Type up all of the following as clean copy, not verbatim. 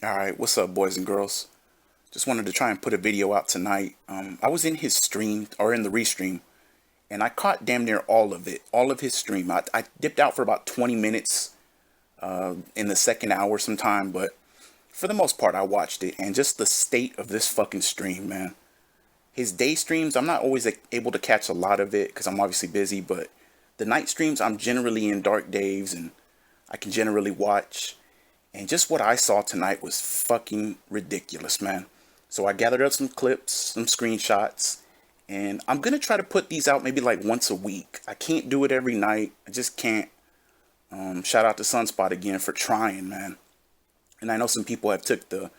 Alright, what's up, boys and girls? Just wanted to try and put a video out tonight. I was in his stream, or in the restream, and I caught damn near all of it, all of his stream. I dipped out for about 20 minutes in the second hour sometime, but for the most part, I watched it, and just the state of this fucking stream, man. His day streams, I'm not always able to catch a lot of it, because I'm obviously busy, but the night streams, I'm generally in dark days, and I can generally watch. And just what I saw tonight was fucking ridiculous, man. So I gathered up some clips, some screenshots, and I'm gonna try to put these out maybe like once a week. I can't do it every night. I just can't. Shout out to Sunspot again for trying, man. And I know some people have took the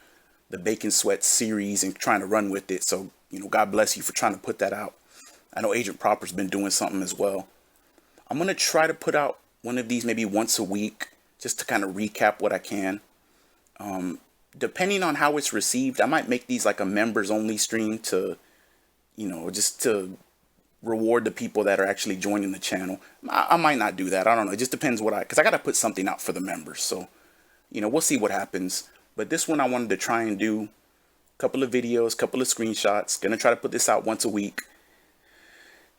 Bacon Sweat series and trying to run with it. So, God bless you for trying to put that out. I know Agent Proper's been doing something as well. I'm gonna try to put out one of these maybe once a week just to kind of recap what I can. Depending on how it's received, I might make these like a members only stream to, just to reward the people that are actually joining the channel. I might not do that. I don't know. It just depends because I got to put something out for the members. So, we'll see what happens. But this one I wanted to try and do a couple of videos, couple of screenshots. Gonna try to put this out once a week.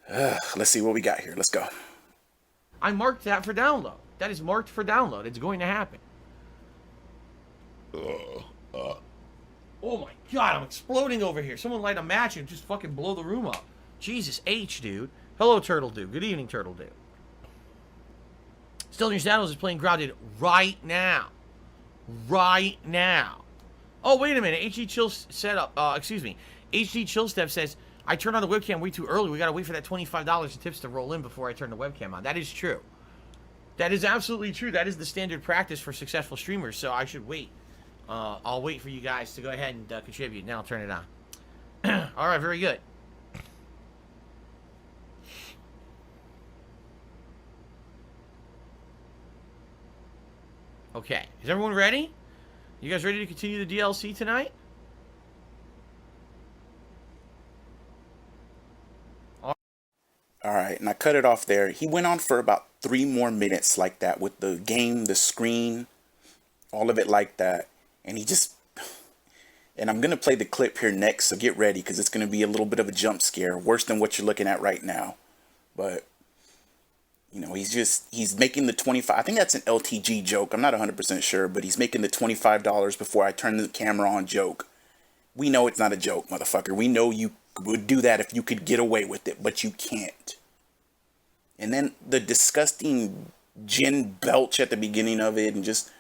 Let's see what we got here. Let's go. I marked that for download. That is marked for download. It's going to happen. Oh my god, I'm exploding over here. Someone light a match and just fucking blow the room up. Jesus H, dude. Hello, Turtle Dude. Good evening, Turtle Dude. Still in Your Saddles is playing Grounded right now. Right now. Oh, wait a minute. HD Chill setup. Excuse me. HD Chill Step says, I turned on the webcam way too early. We gotta wait for that $25 in tips to roll in before I turn the webcam on. That is true. That is absolutely true. That is the standard practice for successful streamers, so I should wait. I'll wait for you guys to go ahead and contribute. Now I'll turn it on. All right, very good. Okay, is everyone ready? You guys ready to continue the DLC tonight? Alright, and I cut it off there. He went on for about 3 more minutes like that with the game, the screen, all of it like that. And and I'm going to play the clip here next, so get ready because it's going to be a little bit of a jump scare, worse than what you're looking at right now. But, he's making the 25, I think that's an LTG joke, I'm not 100% sure, but he's making the $25 before I turn the camera on joke. We know it's not a joke, motherfucker. We know you would do that if you could get away with it, but you can't. And then the disgusting gin belch at the beginning of it, and just...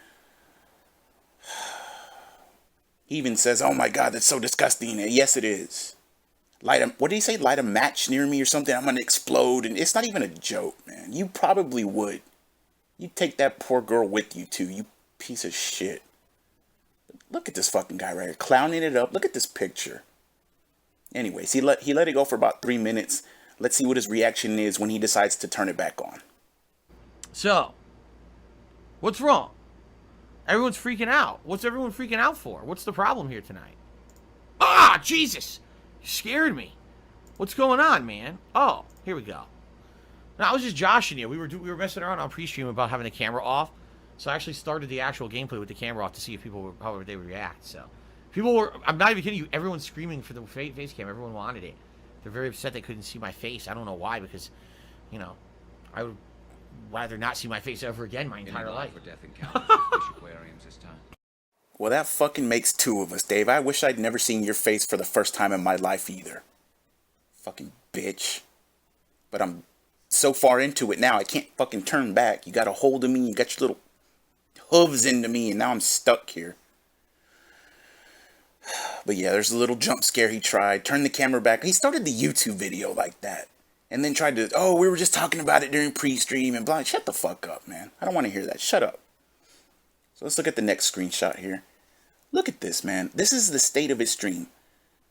He even says, oh my god, that's so disgusting. And yes, it is. What did he say? Light a match near me or something? I'm gonna explode. And it's not even a joke, man. You probably would. You'd take that poor girl with you, too. You piece of shit. Look at this fucking guy right here, clowning it up. Look at this picture. Anyways, he let it go for about 3 minutes. Let's see what his reaction is when he decides to turn it back on. So, what's wrong? Everyone's freaking out. What's everyone freaking out for? What's the problem here tonight? Ah, Jesus! You scared me. What's going on, man? Oh, here we go. No, I was just joshing you. We were messing around on pre-stream about having the camera off. So I actually started the actual gameplay with the camera off to see if how they would react. So people were, I'm not even kidding you, everyone's screaming for the face cam. Everyone wanted it. They're very upset they couldn't see my face. I don't know why, because, I would rather not see my face ever again my entire life. Well, that fucking makes 2 of us, Dave. I wish I'd never seen your face for the first time in my life either. Fucking bitch. But I'm so far into it now, I can't fucking turn back. You got a hold of me, you got your little hooves into me, and now I'm stuck here. But yeah, there's a little jump scare he tried. Turned the camera back. He started the YouTube video like that. And then tried to, oh, we were just talking about it during pre-stream and blah. Shut the fuck up, man. I don't want to hear that. Shut up. So let's look at the next screenshot here. Look at this, man. This is the state of his stream.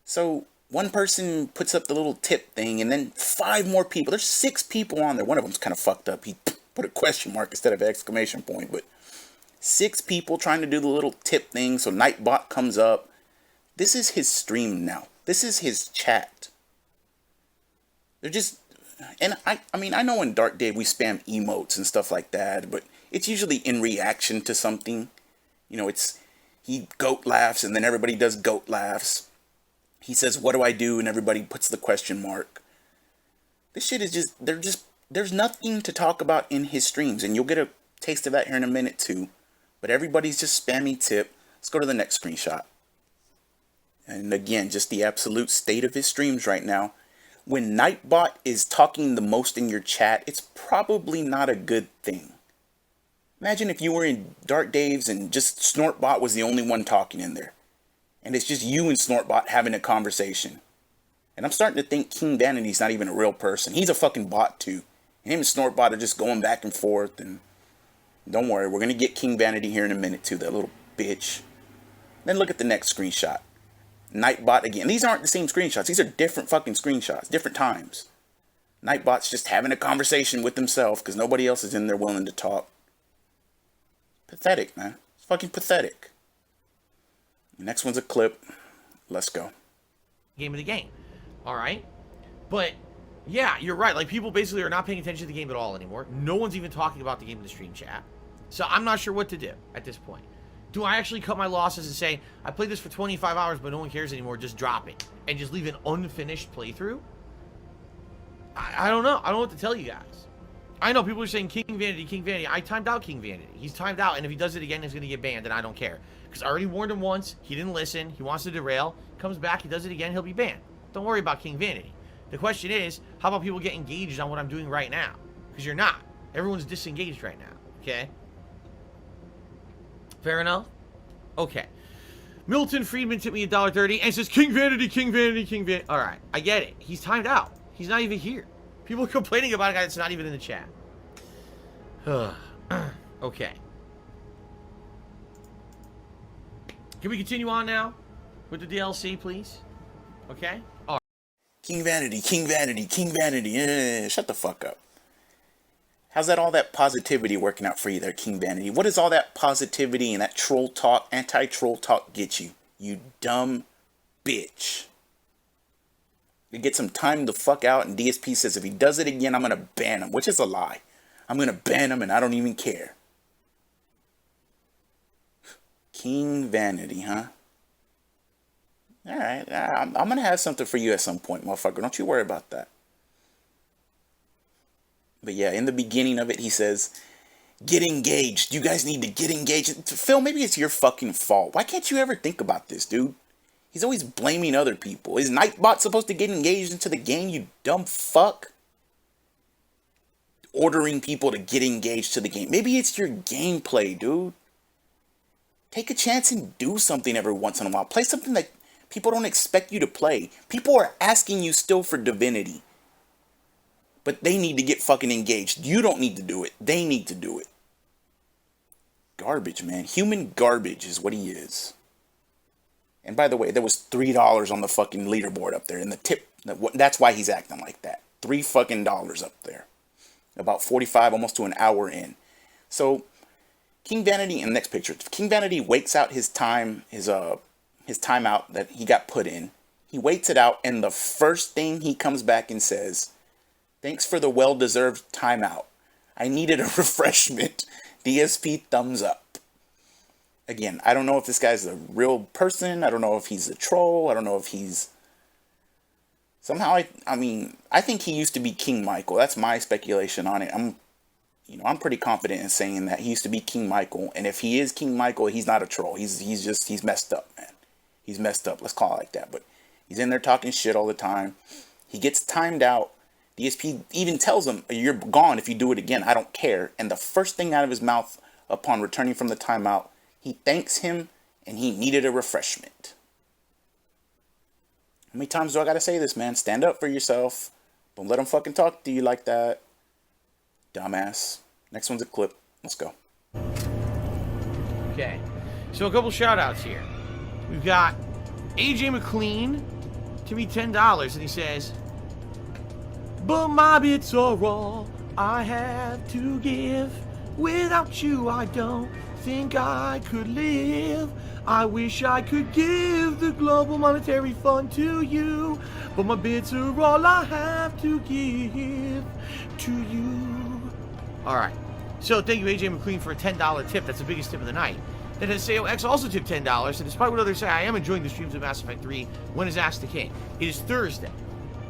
So one person puts up the little tip thing, and then 5 more people. There's 6 people on there. One of them's kind of fucked up. He put a question mark instead of an exclamation point. But 6 people trying to do the little tip thing. So Nightbot comes up. This is his stream now. This is his chat. They're just... And I mean, I know in Dark Day we spam emotes and stuff like that, but it's usually in reaction to something. He goat laughs, and then everybody does goat laughs. He says, "What do I do?" And everybody puts the question mark. This shit is there's nothing to talk about in his streams, and you'll get a taste of that here in a minute too. But everybody's just spammy tip. Let's go to the next screenshot. And again, just the absolute state of his streams right now. When Nightbot is talking the most in your chat, it's probably not a good thing. Imagine if you were in Dark Daves and just Snortbot was the only one talking in there. And it's just you and Snortbot having a conversation. And I'm starting to think King Vanity's not even a real person. He's a fucking bot too. And him and Snortbot are just going back and forth. And don't worry, we're going to get King Vanity here in a minute too, that little bitch. Then look at the next screenshot. Nightbot again. These aren't the same screenshots. These are different fucking screenshots. Different times. Nightbot's just having a conversation with himself because nobody else is in there willing to talk. Pathetic, man. It's fucking pathetic. The next one's a clip. Let's go. Game of the game. Alright? But, yeah, you're right. Like, people basically are not paying attention to the game at all anymore. No one's even talking about the game in the stream chat. So I'm not sure what to do at this point. Do I actually cut my losses and say, I played this for 25 hours, but no one cares anymore, just drop it, and just leave an unfinished playthrough? I don't know. I don't know what to tell you guys. I know people are saying King Vanity, King Vanity. I timed out King Vanity. He's timed out, and if he does it again, he's going to get banned, and I don't care. Because I already warned him once. He didn't listen. He wants to derail. Comes back. He does it again. He'll be banned. Don't worry about King Vanity. The question is, how about people get engaged on what I'm doing right now? Because you're not. Everyone's disengaged right now. Okay? Fair enough? Okay. Milton Friedman tipped me $1.30 and says, King Vanity, King Vanity, King Vanity. Alright, I get it. He's timed out. He's not even here. People are complaining about a guy that's not even in the chat. Okay. Can we continue on now with the DLC, please? Okay? Alright. King Vanity, King Vanity, King Vanity. Shut the fuck up. How's that all that positivity working out for you there, King Vanity? What does all that positivity and that troll talk, anti-troll talk get you? You dumb bitch. You get some time to fuck out, and DSP says if he does it again, I'm going to ban him, which is a lie. I'm going to ban him, and I don't even care. King Vanity, huh? Alright, I'm going to have something for you at some point, motherfucker. Don't you worry about that. But yeah, in the beginning of it, he says, get engaged. You guys need to get engaged. Phil, maybe it's your fucking fault. Why can't you ever think about this, dude? He's always blaming other people. Is Nightbot supposed to get engaged into the game, you dumb fuck? Ordering people to get engaged to the game. Maybe it's your gameplay, dude. Take a chance and do something every once in a while. Play something that people don't expect you to play. People are asking you still for Divinity. But they need to get fucking engaged. You don't need to do it. They need to do it. Garbage, man. Human garbage is what he is. And by the way, there was $3 on the fucking leaderboard up there. And the tip, that's why he's acting like that. $3 fucking up there. About 45, almost to an hour in. So, King Vanity, in the next picture. King Vanity waits out his time, his timeout that he got put in. He waits it out, and the first thing he comes back and says, thanks for the well-deserved timeout. I needed a refreshment. DSP thumbs up. Again, I don't know if this guy's a real person. I don't know if he's a troll. I don't know if he's... Somehow, I think he used to be King Michael. That's my speculation on it. I'm pretty confident in saying that he used to be King Michael. And if he is King Michael, he's not a troll. He's messed up, man. He's messed up. Let's call it like that. But he's in there talking shit all the time. He gets timed out. DSP even tells him, you're gone if you do it again. I don't care. And the first thing out of his mouth upon returning from the timeout, he thanks him and he needed a refreshment. How many times do I gotta say this, man? Stand up for yourself. Don't let him fucking talk to you like that. Dumbass. Next one's a clip. Let's go. Okay. So a couple shout outs here. We've got AJ McLean to me $10 and he says, but my bits are all I have to give. Without you, I don't think I could live. I wish I could give the Global Monetary Fund to you, but my bits are all I have to give to you. All right. So thank you, AJ McLean, for a $10 tip. That's the biggest tip of the night. Then Haseo X also tipped $10. And despite what others say, I am enjoying the streams of Mass Effect 3. When is Ask the King? It is Thursday.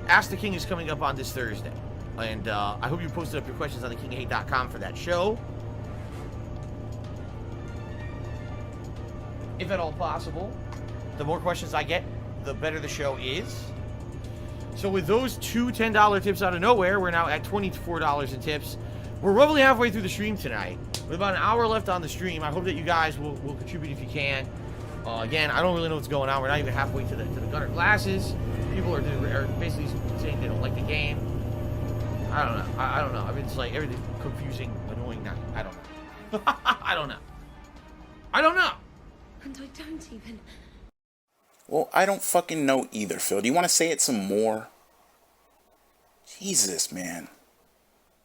Ask the King is coming up on this Thursday. And I hope you posted up your questions on thekingofhate.com for that show. If at all possible. The more questions I get, the better the show is. So with those two $10 tips out of nowhere, we're now at $24 in tips. We're roughly halfway through the stream tonight. With about an hour left on the stream, I hope that you guys will contribute if you can. Again, I don't really know what's going on. We're not even halfway to the Gunner Glasses. People are basically saying they don't like the game. I don't know. I don't know. I mean, it's like everything's confusing, annoying night. I don't know. I don't know. I don't know. And I don't even... Well, I don't fucking know either, Phil. Do you want to say it some more? Jesus, man.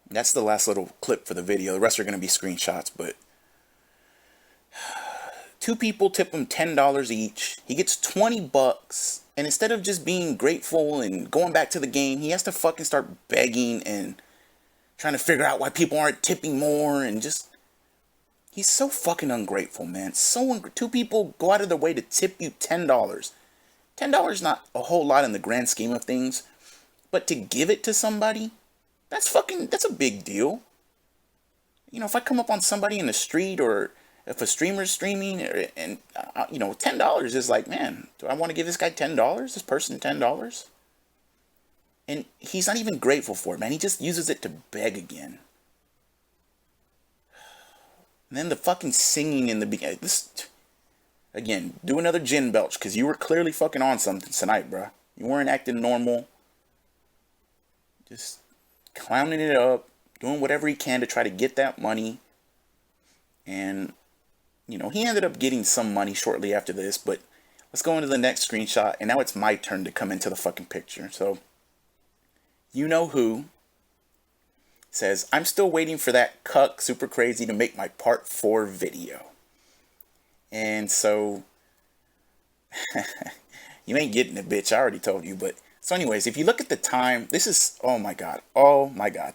That's the last little clip for the video. The rest are going to be screenshots, but... Two people tip him $10 each. He gets $20, and instead of just being grateful and going back to the game, he has to fucking start begging and trying to figure out why people aren't tipping more, and just... He's so fucking ungrateful, man. Two people go out of their way to tip you $10. $10 is not a whole lot in the grand scheme of things, but to give it to somebody, that's a big deal. You know, if I come up on somebody in the street, or if a streamer's streaming, and you know, $10 is like, man, do I want to give this guy $10? This person $10? And he's not even grateful for it, man. He just uses it to beg again. And then the fucking singing in the beginning. Again, do another gin belch, because you were clearly fucking on something tonight, bruh. You weren't acting normal. Just clowning it up, doing whatever he can to try to get that money. And, you know, he ended up getting some money shortly after this, but let's go into the next screenshot, and now it's my turn to come into the fucking picture. So, you know who says, I'm still waiting for that cuck super crazy to make my part 4 video. And so, you ain't getting it, bitch. I already told you. But so anyways, if you look at the time, this is, oh my god.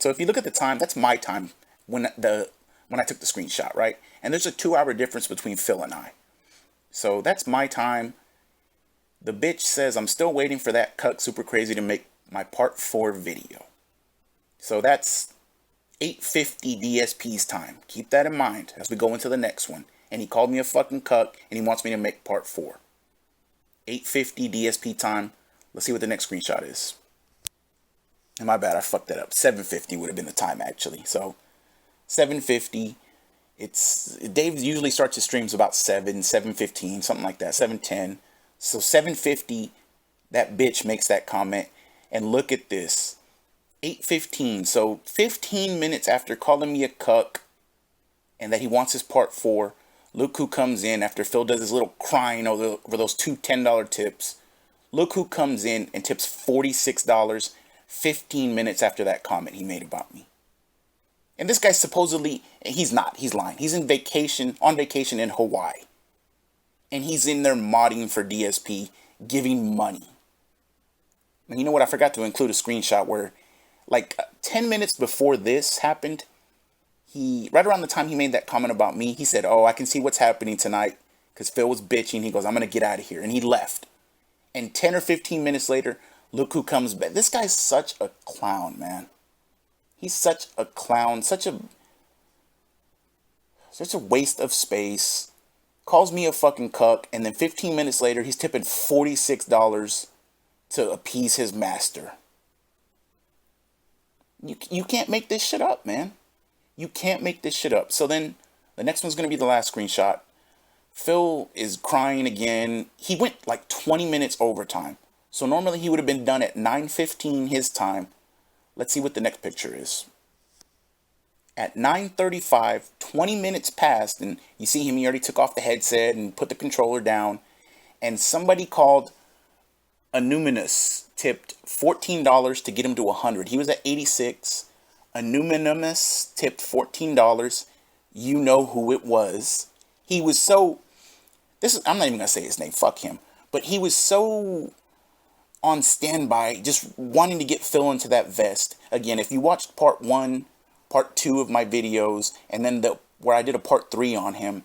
So if you look at the time, that's my time when I took the screenshot, right? And there's a 2-hour difference between Phil and I. So that's my time. The bitch says, I'm still waiting for that cuck super crazy to make my part 4 video. So that's 8:50 DSP's time. Keep that in mind as we go into the next one. And he called me a fucking cuck, and he wants me to make part 4. 8:50 DSP time. Let's see what the next screenshot is. And my bad, I fucked that up. 7:50 would have been the time, actually. So 7:50. Dave usually starts his streams about 7:15, something like that. 7:10. So 7:50, that bitch makes that comment. And look at this. 8:15. So 15 minutes after calling me a cuck and that he wants his part 4, look who comes in after Phil does his little crying over those two $10 tips. Look who comes in and tips $46 15 minutes after that comment he made about me. And this guy supposedly, he's not, he's lying. He's on vacation in Hawaii. And he's in there modding for DSP, giving money. And you know what? I forgot to include a screenshot where, like, 10 minutes before this happened, right around the time he made that comment about me, he said, oh, I can see what's happening tonight, because Phil was bitching. He goes, I'm going to get out of here. And he left. And 10 or 15 minutes later, look who comes back. This guy's such a clown, man. He's such a clown, such a waste of space. Calls me a fucking cuck, and then 15 minutes later, he's tipping $46 to appease his master. You can't make this shit up, man. You can't make this shit up. So then, the next one's going to be the last screenshot. Phil is crying again. He went like 20 minutes overtime. So normally he would have been done at 9:15 his time. Let's see what the next picture is. At 9:35, 20 minutes passed, and you see him, he already took off the headset and put the controller down. And somebody called Anonymous, tipped $14 to get him to 100. He was at 86. Anonymous tipped $14. You know who it was. He was so... I'm not even going to say his name. Fuck him. But he was so on standby, just wanting to get Phil into that vest. Again, if you watched part 1, part 2 of my videos, and then where I did a part 3 on him,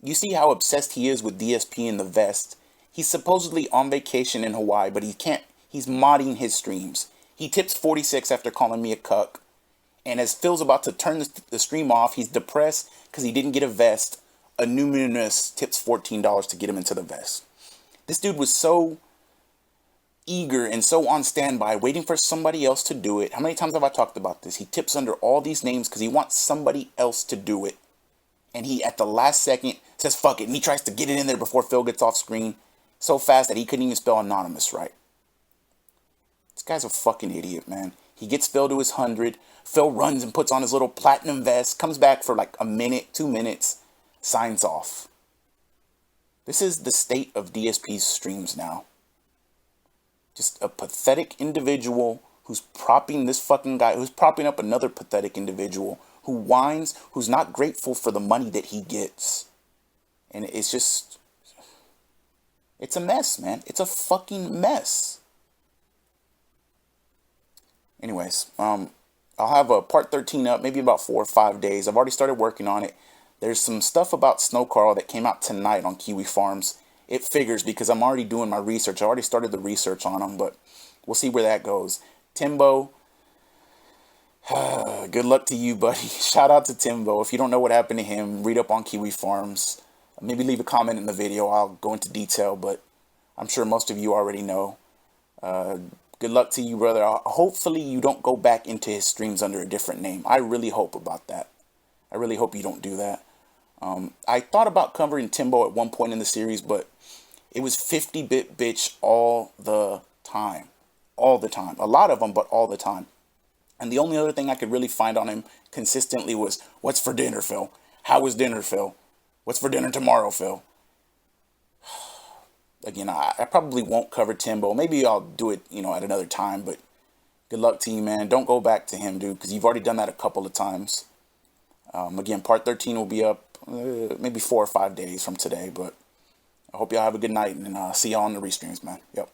You see how obsessed he is with DSP and the vest. He's supposedly on vacation in Hawaii, but he can't. He's modding his streams. He tips 46 after calling me a cuck. And as Phil's about to turn the stream off, he's depressed because he didn't get a vest. A numinous tips $14 to get him into the vest. This dude was so eager and so on standby, waiting for somebody else to do it. How many times have I talked about this? He tips under all these names because he wants somebody else to do it. And he, at the last second, says, fuck it. And he tries to get it in there before Phil gets off screen so fast that he couldn't even spell anonymous right. This guy's a fucking idiot, man. He gets Phil to his 100. Phil runs and puts on his little platinum vest, comes back for like a minute, 2 minutes, signs off. This is the state of DSP's streams now. Just a pathetic individual who's propping this fucking guy, who's propping up another pathetic individual who whines, who's not grateful for the money that he gets. And it's just, it's a mess, man. It's a fucking mess. Anyways, I'll have a part 13 up, maybe about 4 or 5 days. I've already started working on it. There's some stuff about Snow Carl that came out tonight on Kiwi Farms. It figures because I'm already doing my research. I already started the research on him, but we'll see where that goes. Timbo, good luck to you, buddy. Shout out to Timbo. If you don't know what happened to him, read up on Kiwi Farms. Maybe leave a comment in the video. I'll go into detail, but I'm sure most of you already know. Good luck to you, brother. Hopefully you don't go back into his streams under a different name. I really hope about that. I really hope you don't do that. I thought about covering Timbo at one point in the series, but it was 50-bit bitch all the time. All the time. A lot of them, but all the time. And the only other thing I could really find on him consistently was, what's for dinner, Phil? How was dinner, Phil? What's for dinner tomorrow, Phil? Again, I probably won't cover Timbo. Maybe I'll do it, at another time, but good luck to you, man. Don't go back to him, dude, because you've already done that a couple of times. Again, part 13 will be up maybe 4 or 5 days from today, but I hope y'all have a good night, and see y'all on the restreams, man. Yep.